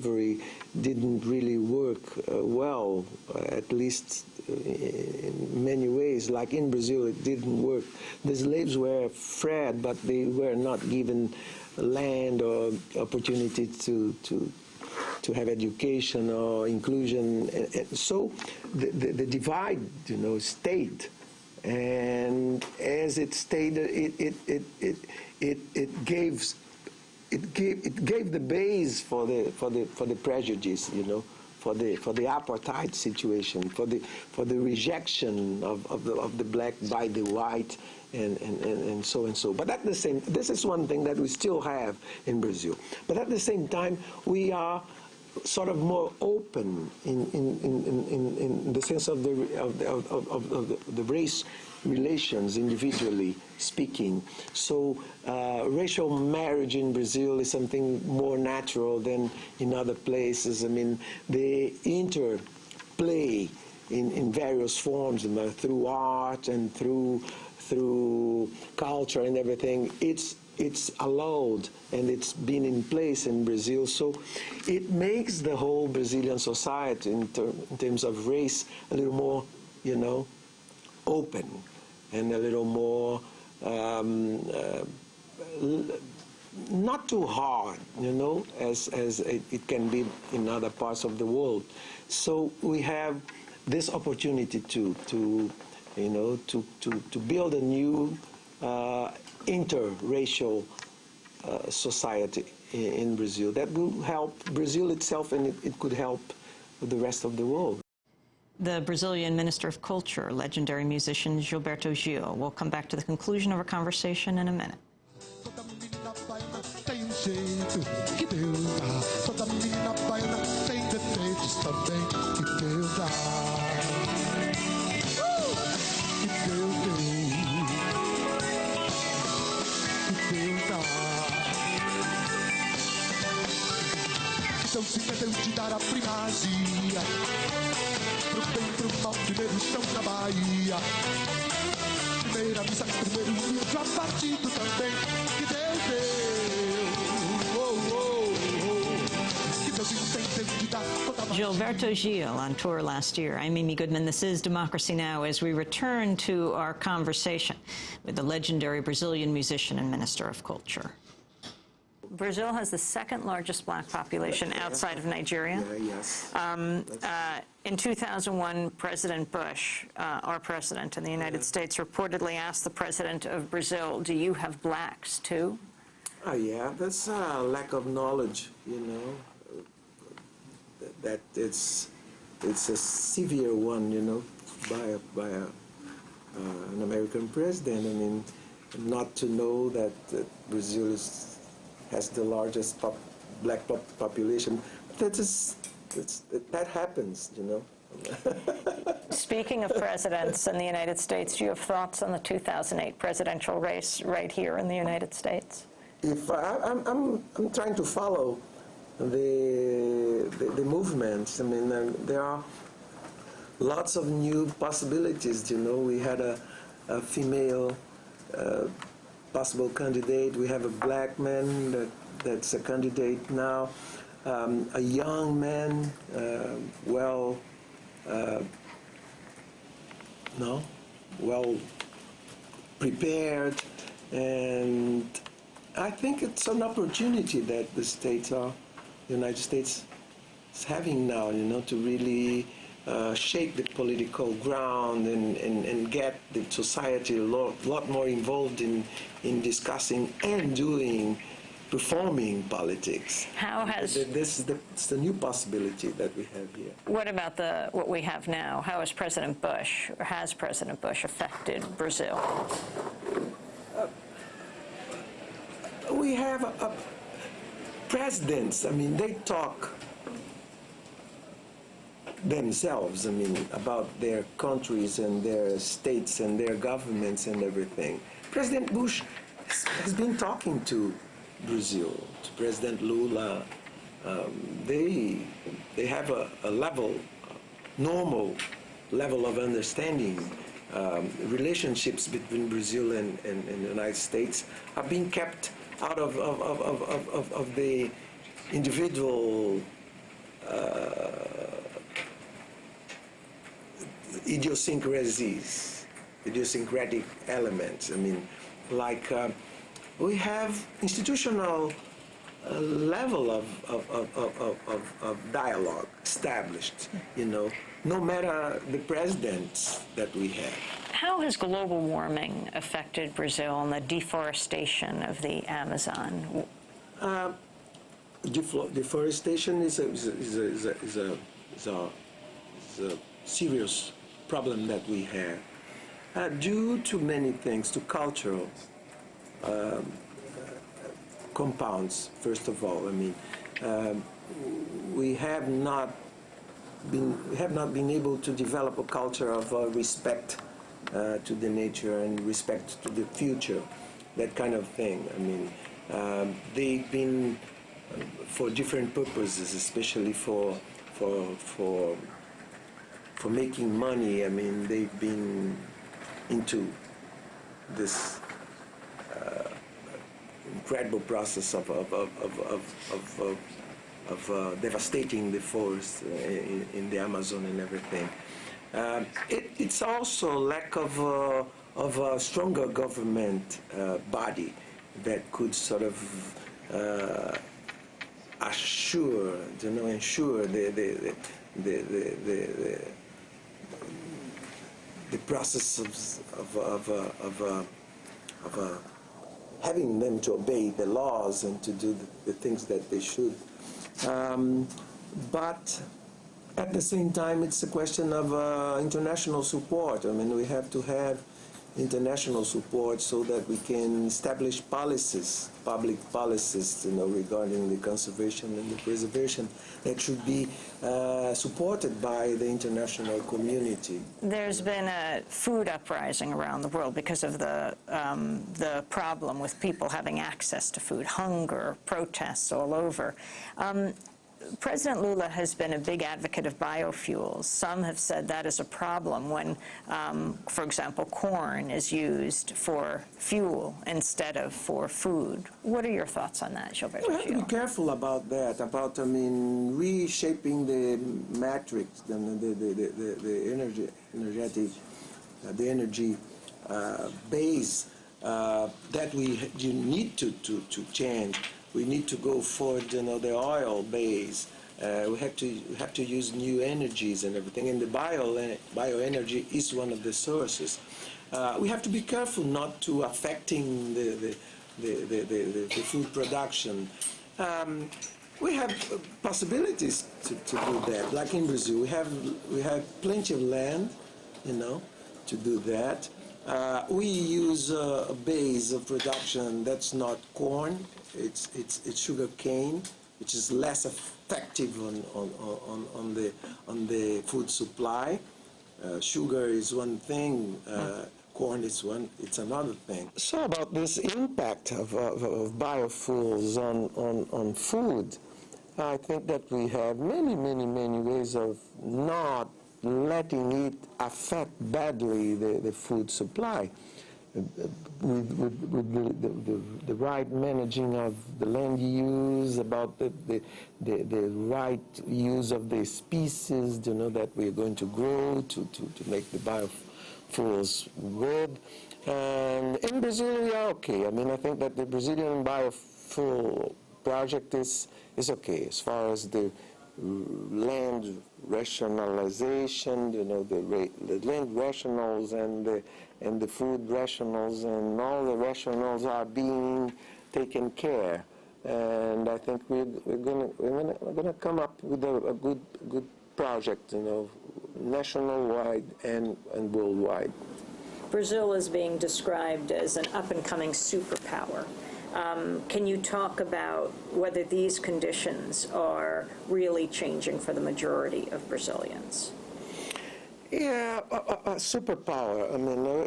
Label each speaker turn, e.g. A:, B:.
A: didn't really work well, at least in many ways. Like in Brazil, it didn't work. The slaves were freed, but they were not given land or opportunity to have education or inclusion. And so the divide, stayed. And as it stayed, it gave the base for the prejudice, for the apartheid situation, for the rejection of the black by the white, and so and so. But at the same, this is one thing that we still have in Brazil. But at the same time, we are sort of more open in the sense of the race relations, individually speaking. So racial marriage in Brazil is something more natural than in other places. I mean, they interplay in various forms, through art and through culture and everything. It's allowed, and it's been in place in Brazil, so it makes the whole Brazilian society in terms of race a little more, open, and a little more not too hard, as it can be in other parts of the world. So we have this opportunity to build a new interracial society in Brazil that will help Brazil itself, and it could help the rest of the world.
B: The Brazilian Minister of Culture, legendary musician Gilberto Gil. We'll come back to the conclusion of our conversation in a minute.
C: Então se Deus te dar a primazia, pro bem, pro mal, primeiro estão na Bahia. Primeira missa, primeiro livro, a partido também, que Deus deu. Que Deus entendeu de dar toda a
B: Gilberto Gil on tour last year. I'm Amy Goodman. This is Democracy Now! As we return to our conversation with the legendary Brazilian musician and Minister of Culture. Brazil has the second largest black population outside of Nigeria.
A: Yes.
B: In 2001, President Bush, our president in the United States, reportedly asked the president of Brazil, do you have blacks too?
A: Yeah, that's a lack of knowledge, that it's a severe one, by an American president. I mean, not to know that Brazil has the largest black population. That happens,
B: Speaking of presidents in the United States, do you have thoughts on the 2008 presidential race right here in the United States?
A: If I'm trying to follow the movements. I mean, there are lots of new possibilities. We had a female possible candidate. We have a black man that's a candidate now. A young man, well prepared, and I think it's an opportunity that the United States is having now, to really shake the political ground and get the society a lot more involved in discussing and performing politics.
B: How has
A: it's the new possibility that we have here.
B: What about what we have now? How has President Bush affected Brazil?
A: We have presidents. I mean, they talk themselves. I mean, about their countries and their states and their governments and everything. President Bush has been talking to Brazil, to President Lula. They have a normal level of understanding. Relationships between Brazil and the United States are being kept out of the individual idiosyncratic elements. I mean, like we have institutional level of dialogue established, no matter the presidents that we have.
B: How has global warming affected Brazil and the deforestation of the Amazon?
A: Deforestation is a serious problem that we have due to many things, to cultural compounds. First of all, I mean, we have not been able to develop a culture of respect to the nature and respect to the future, that kind of thing. I mean, they've been for different purposes, especially for making money. I mean, they've been into this incredible process of devastating the forest in the Amazon and everything. It's also lack of a stronger government body that could sort of ensure the process of having them to obey the laws and to do the things that they should. But at the same time, it's a question of international support. I mean, we have to have international support so that we can establish policies, public policies, regarding the conservation and the preservation that should be supported by the international community.
B: There's been a food uprising around the world because of the problem with people having access to food, hunger, protests all over. President Lula has been a big advocate of biofuels. Some have said that is a problem when, for example, corn is used for fuel instead of for food. What are your thoughts on that, Gilberto Gil?
A: We have to be careful about that, reshaping the matrix, the energy base that you need to change. We need to go for the oil base. We have to use new energies and everything, and the bioenergy is one of the sources. We have to be careful not to affecting the food production. We have possibilities to do that. Like in Brazil, we have plenty of land, to do that. We use a base of production that's not corn. It's sugar cane, which is less effective on the food supply. Sugar is one thing. Corn is it's another thing. So about this impact of biofuels on food, I think that we have many ways of not letting it affect badly the food supply. With the right managing of the land use, about the right use of the species, that we're going to grow to make the biofuels with. And in Brazil, we are okay. I mean, I think that the Brazilian biofuel project is okay as far as the land rationalization, the land rationals and the food rationals, and all the rationals are being taken care. And I think we're gonna come up with a good project, national-wide and worldwide.
B: Brazil is being described as an up-and-coming superpower. Can you talk about whether these conditions are really changing for the majority of Brazilians?
A: Yeah, a superpower. I mean,